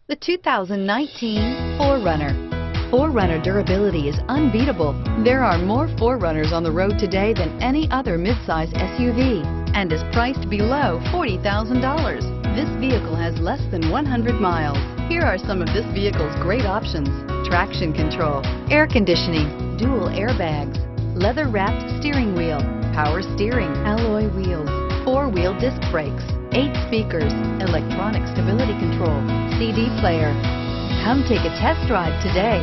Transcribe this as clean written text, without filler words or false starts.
The 2019 4Runner. 4Runner durability is unbeatable. There are more 4Runners on the road today than any other midsize SUV and is priced below $40,000. This vehicle has less than 100 miles. Here are some of this vehicle's great options: traction control, air conditioning, dual airbags, leather-wrapped steering wheel, power steering, alloy wheels, four-wheel disc brakes, 8 speakers, electronic stability control, CD player. Come take a test drive today.